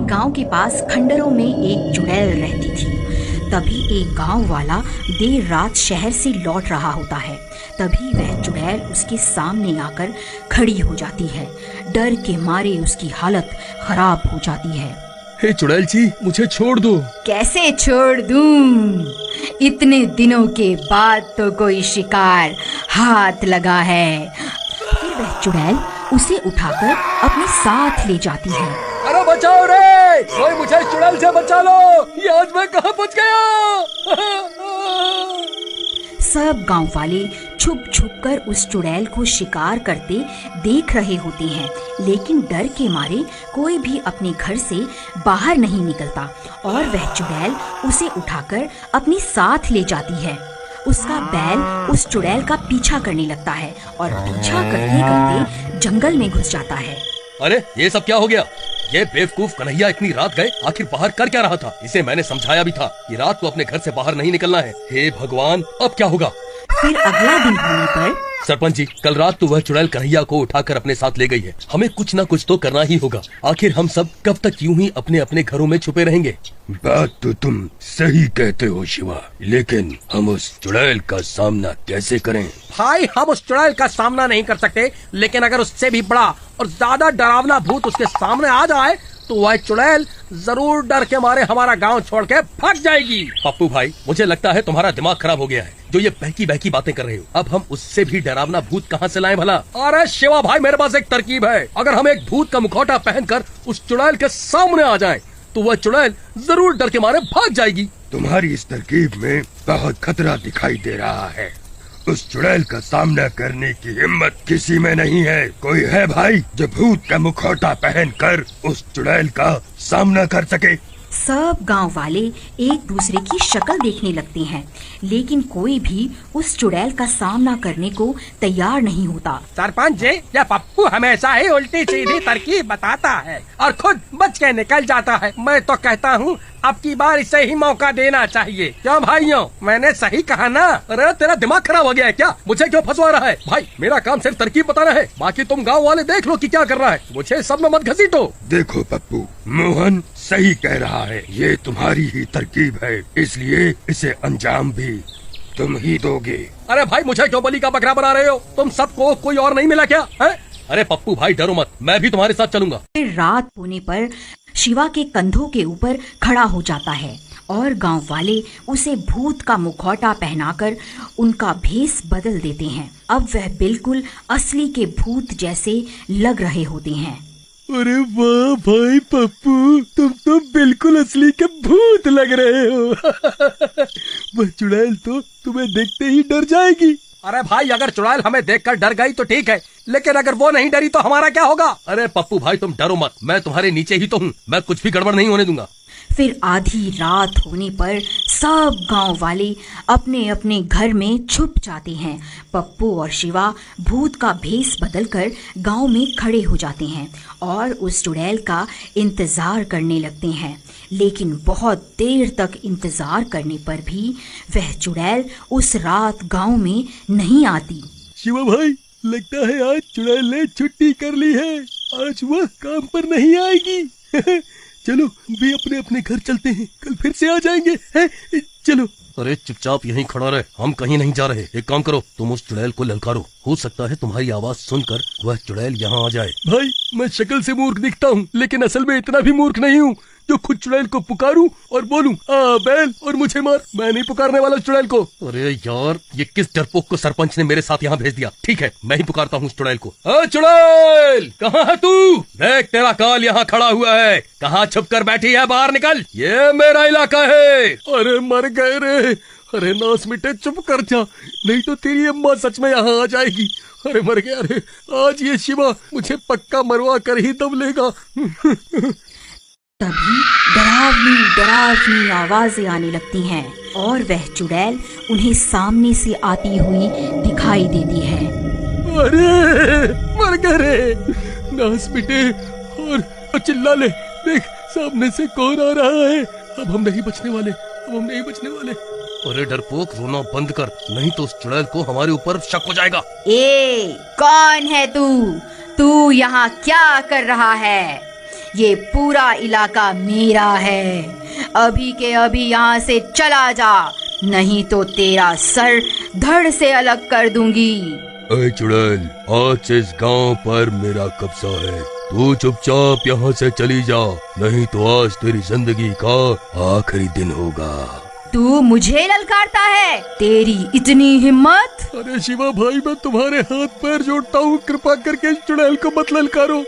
गांव के पास खंडरों में एक चुड़ैल रहती थी। तभी एक गांव वाला देर रात शहर से लौट रहा होता है। तभी वह चुड़ैल उसके सामने आकर खड़ी हो जाती है। डर के मारे उसकी हालत खराब हो जाती है। हे चुड़ैल जी, मुझे छोड़ दो। कैसे छोड़ दूं? इतने दिनों के बाद तो कोई शिकार हाथ लगा है। फिर वह चुड़ैल उसे उठाकर अपने साथ ले जाती है। अरे बचाओ रे, कोई मुझे चुड़ैल से बचा लो, ये आज मैं कहाँ पहुँच गया। सब गांव वाले छुप छुप कर उस चुड़ैल को शिकार करते देख रहे होते हैं, लेकिन डर के मारे कोई भी अपने घर से बाहर नहीं निकलता और वह चुड़ैल उसे उठाकर अपने साथ ले जाती है। उसका बैल उस चुड़ैल का पीछा करने लगता है और पीछा करते करते जंगल में घुस जाता है। अरे ये सब क्या हो गया? ये बेवकूफ कन्हैया इतनी रात गए आखिर बाहर कर क्या रहा था? इसे मैंने समझाया भी था कि रात को अपने घर से बाहर नहीं निकलना है। हे भगवान, अब क्या होगा? फिर अगला दिन होने पर सरपंच जी, कल रात तो वह चुड़ैल कन्हैया को उठाकर अपने साथ ले गई है। हमें कुछ न कुछ तो करना ही होगा। आखिर हम सब कब तक यूं ही अपने अपने घरों में छुपे रहेंगे? बात तो तुम सही कहते हो शिवा, लेकिन हम उस चुड़ैल का सामना कैसे करें? भाई, हम उस चुड़ैल का सामना नहीं कर सकते, लेकिन अगर उससे भी बड़ा और ज्यादा डरावना भूत उसके सामने आ जाए तो वह चुड़ैल जरूर डर के मारे हमारा गांव छोड़ के भाग जाएगी। पप्पू भाई, मुझे लगता है तुम्हारा दिमाग खराब हो गया है जो ये बहकी बहकी बातें कर रहे हो। अब हम उससे भी डरावना भूत कहाँ से लाएं भला? अरे शिवा भाई, मेरे पास एक तरकीब है। अगर हम एक भूत का मुखौटा पहनकर उस चुड़ैल के सामने आ जाएं, तो वह चुड़ैल जरूर डर के मारे भाग जाएगी। तुम्हारी इस तरकीब में बहुत खतरा दिखाई दे रहा है। उस चुड़ैल का सामना करने की हिम्मत किसी में नहीं है। कोई है भाई जो भूत का मुखौटा पहनकर उस चुड़ैल का सामना कर सके? सब गांव वाले एक दूसरे की शक्ल देखने लगते हैं, लेकिन कोई भी उस चुड़ैल का सामना करने को तैयार नहीं होता। सरपंच जी, ये पप्पू हमेशा ही उल्टी सीधी तरकीब बताता है और खुद बच के निकल जाता है। मैं तो कहता हूँ अब की बार इसे ही मौका देना चाहिए। क्या भाइयों, मैंने सही कहा ना? अरे तेरा दिमाग खराब हो गया है क्या? मुझे क्यों फंसवा रहा है? भाई, मेरा काम सिर्फ तरकीब बताना है, बाकी तुम गांव वाले देख लो कि क्या कर रहा है। मुझे सब में मत घसीटो। देखो पप्पू, मोहन सही कह रहा है। ये तुम्हारी ही तरकीब है, इसलिए इसे अंजाम भी तुम ही दोगे। अरे भाई, मुझे क्यों बलि का बकरा बना रहे हो? तुम सबको कोई और नहीं मिला क्या है? अरे पप्पू भाई, डरो मत, मैं भी तुम्हारे साथ चलूंगा। फिर रात होने पर शिवा के कंधों के ऊपर खड़ा हो जाता है और गांव वाले उसे भूत का मुखौटा पहनाकर उनका भेष बदल देते हैं। अब वह बिल्कुल असली के भूत जैसे लग रहे होते हैं। अरे वाह भाई पप्पू, तुम तो बिल्कुल असली के भूत लग रहे हो। वह चुड़ैल तो तुम्हें देखते ही डर जाएगी। अरे भाई, अगर चुड़ैल हमें देखकर डर गई तो ठीक है, लेकिन अगर वो नहीं डरी तो हमारा क्या होगा? अरे पप्पू भाई, तुम डरो मत, मैं तुम्हारे नीचे ही तो हूँ। मैं कुछ भी गड़बड़ नहीं होने दूंगा। फिर आधी रात होने पर सब गांव वाले अपने अपने घर में छुप जाते हैं। पप्पू और शिवा भूत का भेष बदलकर गांव में खड़े हो जाते हैं और उस चुड़ैल का इंतजार करने लगते हैं। लेकिन बहुत देर तक इंतजार करने पर भी वह चुड़ैल उस रात गांव में नहीं आती। शिवा भाई, लगता है आज चुड़ैल ने छुट्टी कर ली है। आज वह काम पर नहीं आएगी। चलो भी अपने अपने घर चलते हैं, कल फिर से आ जाएंगे। चलो। अरे चुपचाप यहीं खड़ा रहे, हम कहीं नहीं जा रहे। एक काम करो, तुम उस चुड़ैल को ललकारो, हो सकता है तुम्हारी आवाज सुनकर वह चुड़ैल यहाँ आ जाए। भाई, मैं शक्ल से मूर्ख दिखता हूँ, लेकिन असल में इतना भी मूर्ख नहीं हूँ जो खुद चुड़ैल को पुकारूं और बोलूं आ बैल और मुझे मार। मैं नहीं पुकारने वाला चुड़ैल को। अरे यार, ये किस डरपोक को सरपंच ने मेरे साथ यहाँ भेज दिया। ठीक है, मैं ही पुकारता हूँ चुड़ैल को। चुड़ैल, कहाँ है तू? देख, तेरा काल यहाँ खड़ा हुआ है। कहाँ छुप कर बैठी है? बाहर निकल, ये मेरा इलाका है। अरे मर गए रे। अरे नास मिटे, चुप कर जा, नहीं तो तेरी अम्मा सच में यहाँ आ जाएगी। अरे मर गया रे, आज ये शिवा मुझे पक्का मरवा कर ही दम लेगा। तभी डरावनी डरावनी आवाजें आने लगती हैं और वह चुड़ैल उन्हें सामने से आती हुई दिखाई देती है। अरे मर गए रे, नास मिटे, और चिल्ला ले, देख सामने से कौन आ रहा है। अब हम नहीं बचने वाले, अब हम नहीं बचने वाले। अरे डरपोक, रोना बंद कर, नहीं तो उस चुड़ैल को हमारे ऊपर शक हो जाएगा। ए, कौन है तू? तू यहाँ क्या कर रहा है? ये पूरा इलाका मेरा है। अभी के अभी यहाँ से चला जा, नहीं तो तेरा सर धड़ से अलग कर दूंगी। अरे चुड़ैल, आज से इस गांव पर मेरा कब्जा है। तू चुपचाप यहाँ से चली जा, नहीं तो आज तेरी जिंदगी का आखिरी दिन होगा। तू मुझे ललकारता है? तेरी इतनी हिम्मत? अरे शिवा भाई, मैं तुम्हारे हाथ पैर जोड़ता हूँ, कृपा करके इस चुड़ैल को मत ललकारो।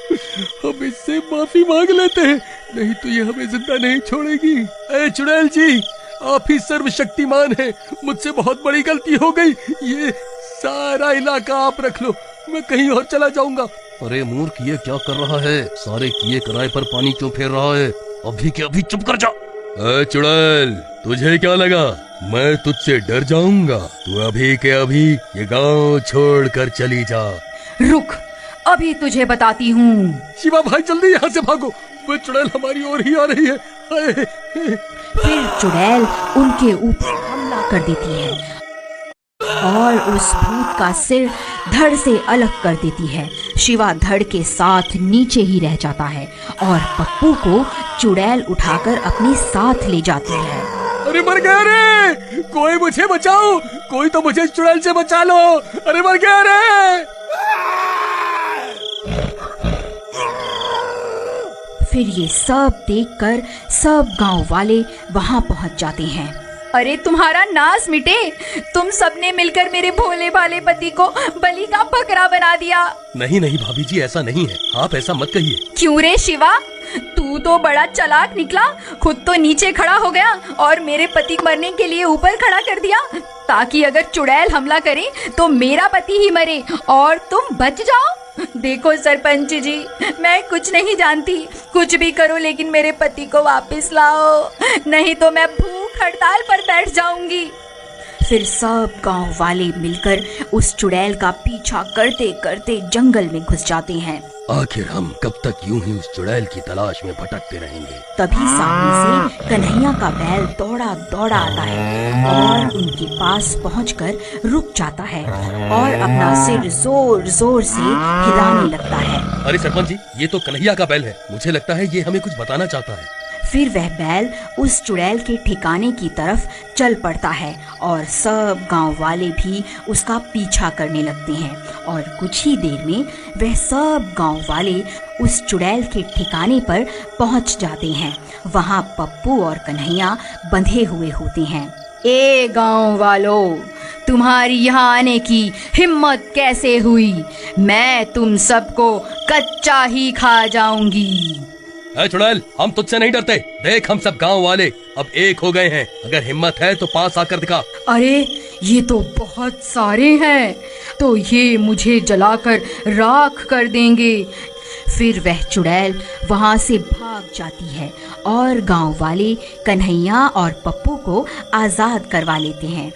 हम इससे माफी मांग लेते हैं, नहीं तो ये हमें जिंदा नहीं छोड़ेगी। ए चुड़ैल जी, आप ही सर्वशक्तिमान हैं, मुझसे बहुत बड़ी गलती हो गई। ये सारा इलाका आप रख लो, मैं कहीं और चला जाऊंगा। अरे मूर्ख, ये क्या कर रहा है? सारे किए कराए पर पानी क्यों फेर रहा है? अभी के अभी चुप कर जा। अरे चुड़ैल, तुझे क्या लगा मैं तुझसे डर जाऊंगा? तू अभी के अभी ये गांव छोड़कर चली जा। रुक, अभी तुझे बताती हूँ। शिवा भाई जल्दी यहाँ से भागो, वो चुड़ैल हमारी ओर ही आ रही है। फिर चुड़ैल उनके ऊपर हमला कर देती है और उस भूत का सिर धड़ से अलग कर देती है। शिवा धड़ के साथ नीचे ही रह जाता है और पप्पू को चुड़ैल उठाकर अपने साथ ले जाती है। अरे मर गया रे, कोई मुझे बचाओ, कोई तो मुझे चुड़ैल से बचा लो। अरे मर गया रे। फिर ये सब देखकर सब गांव वाले वहां पहुंच जाते हैं। अरे तुम्हारा नाश मिटे, तुम सबने मिलकर मेरे भोले भाले पति को बलि का बकरा बना दिया। नहीं नहीं भाभी जी, ऐसा नहीं है, आप ऐसा मत कहिए। क्यों रे शिवा, तू तो बड़ा चालाक निकला। खुद तो नीचे खड़ा हो गया और मेरे पति को मरने के लिए ऊपर खड़ा कर दिया, ताकि अगर चुड़ैल हमला करे तो मेरा पति ही मरे और तुम बच जाओ। देखो सरपंच जी, मैं कुछ नहीं जानती, कुछ भी करो लेकिन मेरे पति को वापस लाओ, नहीं तो मैं भूख हड़ताल पर बैठ जाऊंगी। फिर सब गांव वाले मिलकर उस चुड़ैल का पीछा करते करते जंगल में घुस जाते हैं। आखिर हम कब तक यूं ही उस चुड़ैल की तलाश में भटकते रहेंगे? तभी सामने से कन्हैया का बैल दौड़ा दौड़ा आता है और उनके पास पहुंचकर रुक जाता है और अपना सिर जोर जोर से हिलाने लगता है। अरे सरपंच जी, ये तो कन्हैया का बैल है, मुझे लगता है ये हमें कुछ बताना चाहता है। फिर वह बैल उस चुड़ैल के ठिकाने की तरफ चल पड़ता है और सब गांव वाले भी उसका पीछा करने लगते हैं और कुछ ही देर में वह सब गांव वाले उस चुड़ैल के ठिकाने पर पहुंच जाते हैं। वहां पप्पू और कन्हैया बंधे हुए होते हैं। ए गांव वालों, तुम्हारी यहाँ आने की हिम्मत कैसे हुई? मैं तुम सबको कच्चा ही खा जाऊंगी। चुड़ैल, हम तुझसे नहीं डरते। देख, हम सब गांव वाले अब एक हो गए हैं। अगर हिम्मत है तो पास आकर दिखा। अरे ये तो बहुत सारे हैं, तो ये मुझे जलाकर राख कर देंगे। फिर वह चुड़ैल वहां से भाग जाती है और गांव वाले कन्हैया और पप्पू को आजाद करवा लेते हैं।